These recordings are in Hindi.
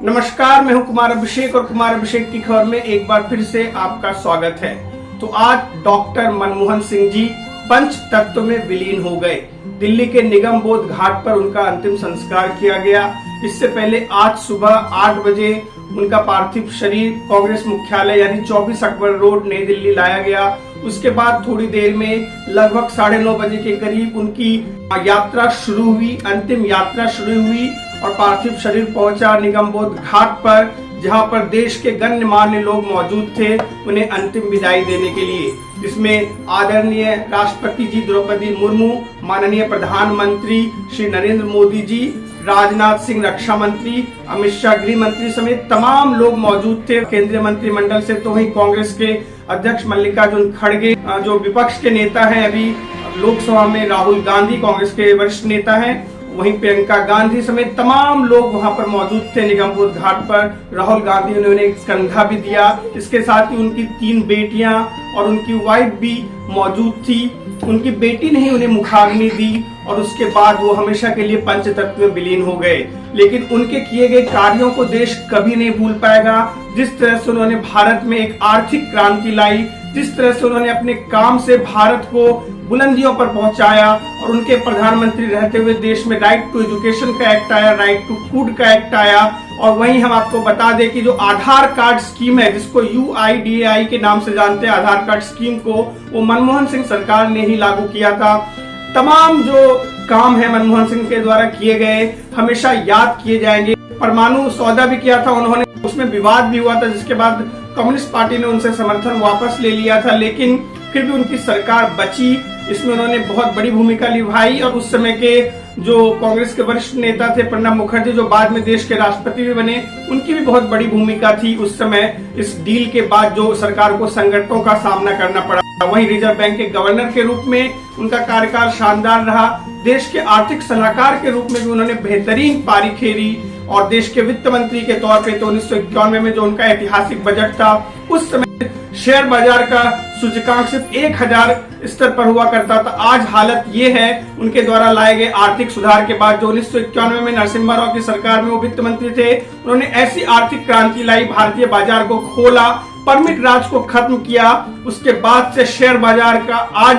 नमस्कार, मैं हूं कुमार अभिषेक और कुमार अभिषेक की खबर में एक बार फिर से आपका स्वागत है। तो आज डॉक्टर मनमोहन सिंह जी पंच तत्व में विलीन हो गए। दिल्ली के निगम बोध घाट पर उनका अंतिम संस्कार किया गया। इससे पहले आज सुबह 8 बजे उनका पार्थिव शरीर कांग्रेस मुख्यालय यानी 24 अकबर रोड नई दिल्ली लाया गया। उसके बाद थोड़ी देर में लगभग 9:30 बजे के करीब उनकी यात्रा शुरू हुई, अंतिम यात्रा शुरू हुई और पार्थिव शरीर पहुंचा निगम बोध घाट पर, जहां पर देश के गण्यमान्य लोग मौजूद थे उन्हें अंतिम विदाई देने के लिए, जिसमें आदरणीय राष्ट्रपति जी द्रौपदी मुर्मू, माननीय प्रधानमंत्री श्री नरेंद्र मोदी जी, राजनाथ सिंह रक्षा मंत्री, अमित शाह गृह मंत्री समेत तमाम लोग मौजूद थे। केंद्रीय मंत्रिमंडल से तो वही कांग्रेस के अध्यक्ष मल्लिकार्जुन खड़गे, जो विपक्ष के नेता हैं अभी लोकसभा में, राहुल गांधी कांग्रेस के वरिष्ठ नेता हैं, वहीं प्रियंका गांधी समेत तमाम लोग वहां पर मौजूद थे निगम बोध घाट पर। राहुल गांधी ने उन्हें कंधा भी दिया। इसके साथ ही उनकी 3 बेटियां और उनकी वाइफ भी मौजूद थी। उनकी बेटी ने ही उन्हें मुखाग्नि दी और उसके बाद वो हमेशा के लिए पंचतत्व में विलीन हो गए। लेकिन उनके किए गए कार्यों को देश कभी नहीं भूल पाएगा। जिस तरह से उन्होंने भारत में एक आर्थिक क्रांति लाई, जिस तरह से उन्होंने अपने काम से भारत को बुलंदियों पर पहुंचाया और उनके प्रधानमंत्री रहते हुए देश में राइट टू एजुकेशन का एक्ट आया, राइट टू फूड का एक्ट आया। और वहीं हम आपको बता दें कि जो आधार कार्ड स्कीम है, जिसको UIDAI के नाम से जानते हैं, आधार कार्ड स्कीम को वो मनमोहन सिंह सरकार ने ही लागू किया था। तमाम जो काम है मनमोहन सिंह के द्वारा किए गए हमेशा याद किए जाएंगे। परमाणु सौदा भी किया था उन्होंने, उसमें विवाद भी हुआ था, जिसके बाद कम्युनिस्ट पार्टी ने उनसे समर्थन वापस ले लिया था, लेकिन फिर भी उनकी सरकार बची। इसमें उन्होंने बहुत बड़ी भूमिका निभाई और उस समय के जो कांग्रेस के वरिष्ठ नेता थे प्रणब मुखर्जी, जो बाद में देश के राष्ट्रपति भी बने, उनकी भी बहुत बड़ी भूमिका थी उस समय। इस डील के बाद जो सरकार को संकटों का सामना करना पड़ा। वहीं रिजर्व बैंक के गवर्नर के रूप में उनका कार्यकाल शानदार रहा। देश के आर्थिक सलाहकार के रूप में भी उन्होंने बेहतरीन पारी खेली और देश के वित्त मंत्री के तौर पे तो 1991 में जो उनका ऐतिहासिक बजट था, उस समय शेयर बाजार का सूचकांक सिर्फ 1000 स्तर पर हुआ करता था। आज हालत ये है उनके द्वारा लाए गए आर्थिक सुधार के बाद। जो 1991 में नरसिम्हा राव की सरकार में वो वित्त मंत्री थे, उन्होंने ऐसी आर्थिक क्रांति लाई, भारतीय बाजार को खोला, परमिट राज को खत्म किया। उसके बाद से शेयर बाजार का आज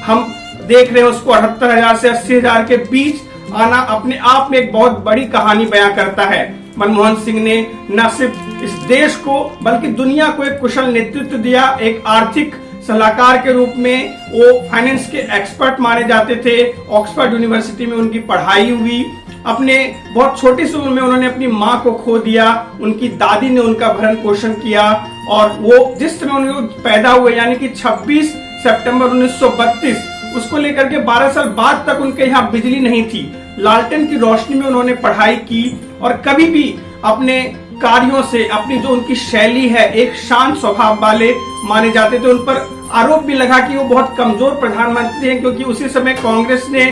हम देख रहे हैं उसको 78,000 से 80,000 के बीच आना अपने आप में एक बहुत बड़ी कहानी बयां करता है। मनमोहन सिंह ने न सिर्फ इस देश को बल्कि दुनिया को एक कुशल नेतृत्व दिया। एक आर्थिक सलाहकार के रूप में वो फाइनेंस के एक्सपर्ट माने जाते थे। ऑक्सफोर्ड यूनिवर्सिटी में उनकी पढ़ाई हुई। अपने बहुत छोटी सी उम्र में उन्होंने अपनी माँ को खो दिया। उनकी दादी ने उनका भरण पोषण किया और वो जिस समय उन्हें पैदा हुए यानी कि 26 सितंबर 1932, उसको लेकर के 12 साल बाद तक उनके यहाँ बिजली नहीं थी। लालटेन की रोशनी में उन्होंने पढ़ाई की और कभी भी अपने कार्यों से, अपनी जो उनकी शैली है, एक शांत स्वभाव वाले माने जाते थे। उन पर आरोप भी लगा कि वो बहुत कमजोर प्रधानमंत्री हैं, क्योंकि उसी समय कांग्रेस ने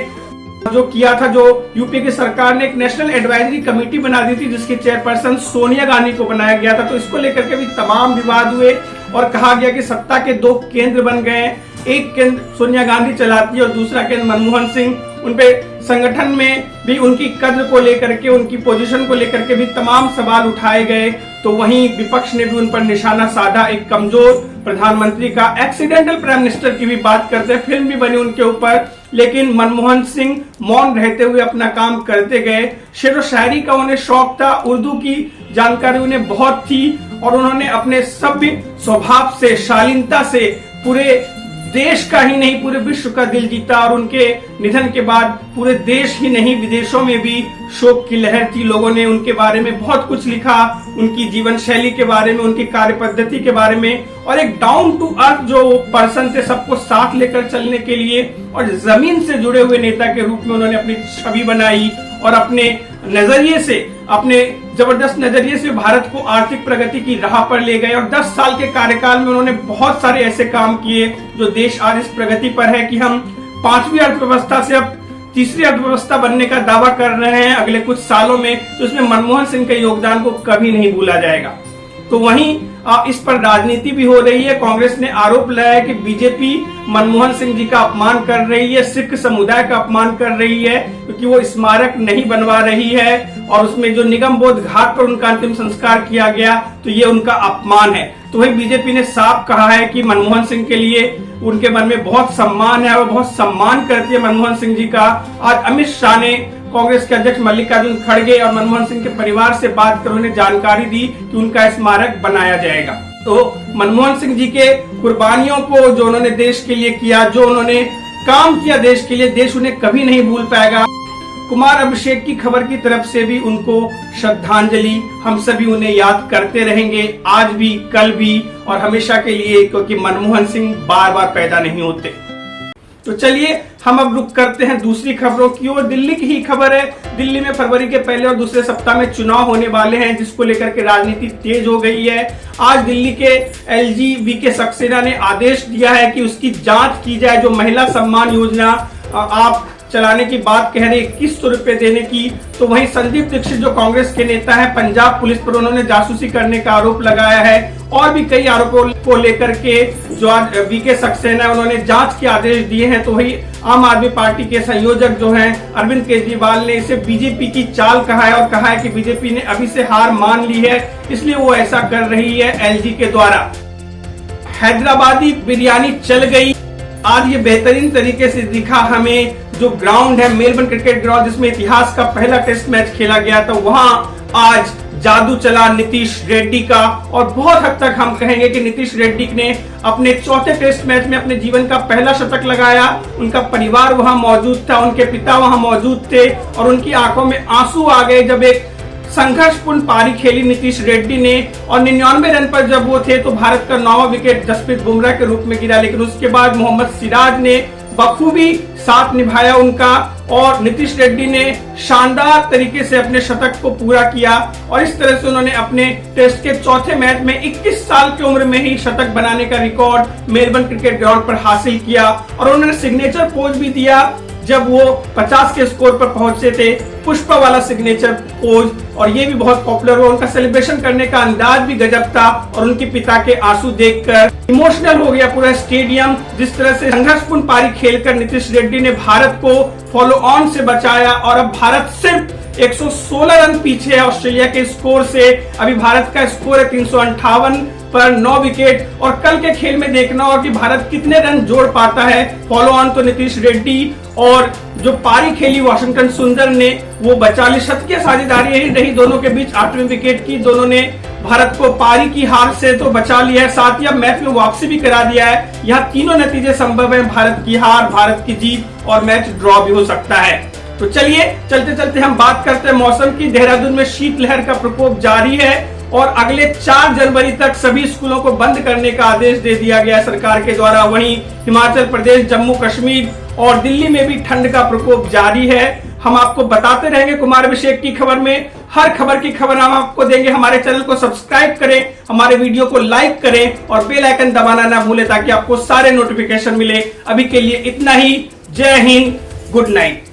जो किया था, जो यूपी की सरकार ने एक नेशनल एडवाइजरी कमेटी बना दी थी जिसकी चेयरपर्सन सोनिया गांधी को बनाया गया था। तो इसको लेकर के भी तमाम विवाद हुए और कहा गया कि सत्ता के 2 केंद्र बन गए। एक केंद्र सोनिया गांधी चलाती है और दूसरा केंद्र मनमोहन सिंह। उनपे संगठन में भी उनकी कद्र को लेकर के, उनकी पोजीशन को लेकर के भी तमाम सवाल उठाए गए। तो वहीं विपक्ष ने भी उन पर निशाना साधा। एक कमजोर प्रधानमंत्री का, एक्सीडेंटल प्राइम मिनिस्टर की भी बात करते हैं, फिल्म भी बनी उनके ऊपर, लेकिन मनमोहन सिंह मौन रहते हुए अपना काम करते गए। शेर व शायरी का उन्हें शौक था, उर्दू की जानकारी उन्हें बहुत थी और उन्होंने अपने सभ्य स्वभाव से, शालीनता से पूरे देश का ही नहीं पूरे विश्व का दिल जीता। और उनके निधन के बाद पूरे देश ही नहीं विदेशों में भी शोक की लहर थी। लोगों ने उनके बारे में बहुत कुछ लिखा, उनकी जीवन शैली के बारे में, उनकी कार्य पद्धति के बारे में, और एक डाउन टू अर्थ जो पर्सन थे, सबको साथ लेकर चलने के लिए और जमीन से जुड़े हुए नेता के रूप में उन्होंने अपनी छवि बनाई और अपने नजरिए से, अपने जबरदस्त नजरिए से भारत को आर्थिक प्रगति की राह पर ले गए। और 10 साल के कार्यकाल में उन्होंने बहुत सारे ऐसे काम किए जो देश आज इस प्रगति पर है कि हम 5वीं अर्थव्यवस्था से अब 3री अर्थव्यवस्था बनने का दावा कर रहे हैं अगले कुछ सालों में। तो इसमें मनमोहन सिंह के योगदान को कभी नहीं भूला जाएगा। तो वहीं इस पर राजनीति भी हो रही है। कांग्रेस ने आरोप लगाया है कि बीजेपी मनमोहन सिंह जी का अपमान कर रही है, सिख समुदाय का अपमान कर रही है, क्योंकि वो स्मारक नहीं बनवा रही है और उसमें जो निगम बोध घाट पर उनका अंतिम संस्कार किया गया, तो ये उनका अपमान है। तो वही बीजेपी ने साफ कहा है कि मनमोहन सिंह के लिए उनके मन में बहुत सम्मान है और बहुत सम्मान करती है मनमोहन सिंह जी का। आज अमित शाह ने कांग्रेस के अध्यक्ष मल्लिकार्जुन खड़गे और मनमोहन सिंह के परिवार से बात कर उन्हें जानकारी दी कि उनका स्मारक बनाया जाएगा। तो मनमोहन सिंह जी के कुर्बानियों को जो उन्होंने देश के लिए किया, जो उन्होंने काम किया देश के लिए, देश उन्हें कभी नहीं भूल पाएगा। कुमार अभिषेक की खबर की तरफ से भी उनको श्रद्धांजलि, हम सभी उन्हें याद करते रहेंगे, आज भी, कल भी और हमेशा के लिए, क्योंकि मनमोहन सिंह बार बार पैदा नहीं होते। तो चलिए हम अब रुक करते हैं दूसरी खबरों की ओर। दिल्ली की ही खबर है। दिल्ली में फरवरी के पहले और दूसरे सप्ताह में चुनाव होने वाले हैं, जिसको लेकर के राजनीति तेज हो गई है। आज दिल्ली के एलजी वीके सक्सेना ने आदेश दिया है कि उसकी जांच की जाए। जो महिला सम्मान योजना आप चलाने की बात कह रहे 2100 रुपए देने की, तो वहीं संदीप दीक्षित जो कांग्रेस के नेता हैं, पंजाब पुलिस पर उन्होंने जासूसी करने का आरोप लगाया है और भी कई आरोपों को लेकर के जो आज वीके सक्सेना है उन्होंने जांच के आदेश दिए हैं। तो वही आम आदमी पार्टी के संयोजक जो हैं अरविंद केजरीवाल ने इसे बीजेपी की चाल कहा है और कहा है कि बीजेपी ने अभी से हार मान ली है, इसलिए वो ऐसा कर रही है एलजी के द्वारा। हैदराबादी बिरयानी चल गई। आज ये बेहतरीन तरीके से दिखा हमें। जो ग्राउंड है मेलबर्न क्रिकेट ग्राउंड, जिसमें इतिहास का पहला टेस्ट मैच खेला गया था, वहां आज जादू चला नीतीश रेड्डी का। और बहुत हद तक हम कहेंगे कि नीतीश रेड्डी ने अपने चौथे टेस्ट मैच में अपने जीवन का पहला शतक लगाया। उनका परिवार वहां मौजूद था, उनके पिता वहां मौजूद थे और उनकी आंखों में आंसू आ गए जब एक संघर्षपूर्ण पारी खेली नीतीश रेड्डी ने। और 99 रन पर जब वो थे तो भारत का 9वां विकेट जसप्रीत बुमराह के रूप में गिरा, लेकिन उसके बाद मोहम्मद सिराज ने बखूबी साथ निभाया उनका और नीतीश रेड्डी ने शानदार तरीके से अपने शतक को पूरा किया। और इस तरह से उन्होंने अपने टेस्ट के चौथे मैच में 21 साल की उम्र में ही शतक बनाने का रिकॉर्ड मेलबर्न क्रिकेट ग्राउंड पर हासिल किया। और उन्होंने सिग्नेचर पोज भी दिया जब वो 50 के स्कोर पर पहुंचे थे, पुष्पा वाला सिग्नेचर पोज, और ये भी बहुत पॉपुलर हुआ। उनका सेलिब्रेशन करने का अंदाज भी गजब था और उनके पिता के आंसू देखकर इमोशनल हो गया पूरा स्टेडियम। जिस तरह से संघर्षपूर्ण पारी खेलकर नीतीश रेड्डी ने भारत को फॉलो ऑन से बचाया और अब भारत सिर्फ 116 रन पीछे है ऑस्ट्रेलिया के स्कोर से। अभी भारत का स्कोर है 358 पर 9 विकेट। और कल के खेल में देखना होगा कि भारत कितने रन जोड़ पाता है। फॉलो ऑन तो नीतीश रेड्डी और जो पारी खेली वाशिंगटन सुंदर ने वो बचा ली। शतकीय साझेदारी यही रही दोनों के बीच 8वें विकेट की। दोनों ने भारत को पारी की हार से तो बचा लिया है, साथ ही अब मैच में वापसी भी करा दिया है। यहाँ तीनों नतीजे संभव है, भारत की हार, भारत की जीत और मैच ड्रॉ भी हो सकता है। तो चलिए चलते चलते हम बात करते हैं मौसम की। देहरादून में शीतलहर का प्रकोप जारी है और अगले 4 जनवरी तक सभी स्कूलों को बंद करने का आदेश दे दिया गया सरकार के द्वारा। वहीं हिमाचल प्रदेश, जम्मू कश्मीर और दिल्ली में भी ठंड का प्रकोप जारी है। हम आपको बताते रहेंगे कुमार अभिषेक की खबर में। हर खबर की खबर हम आपको देंगे। हमारे चैनल को सब्सक्राइब करें, हमारे वीडियो को लाइक करें और बेल आइकन दबाना ना भूलें ताकि आपको सारे नोटिफिकेशन मिले। अभी के लिए इतना ही। जय हिंद, गुड नाइट।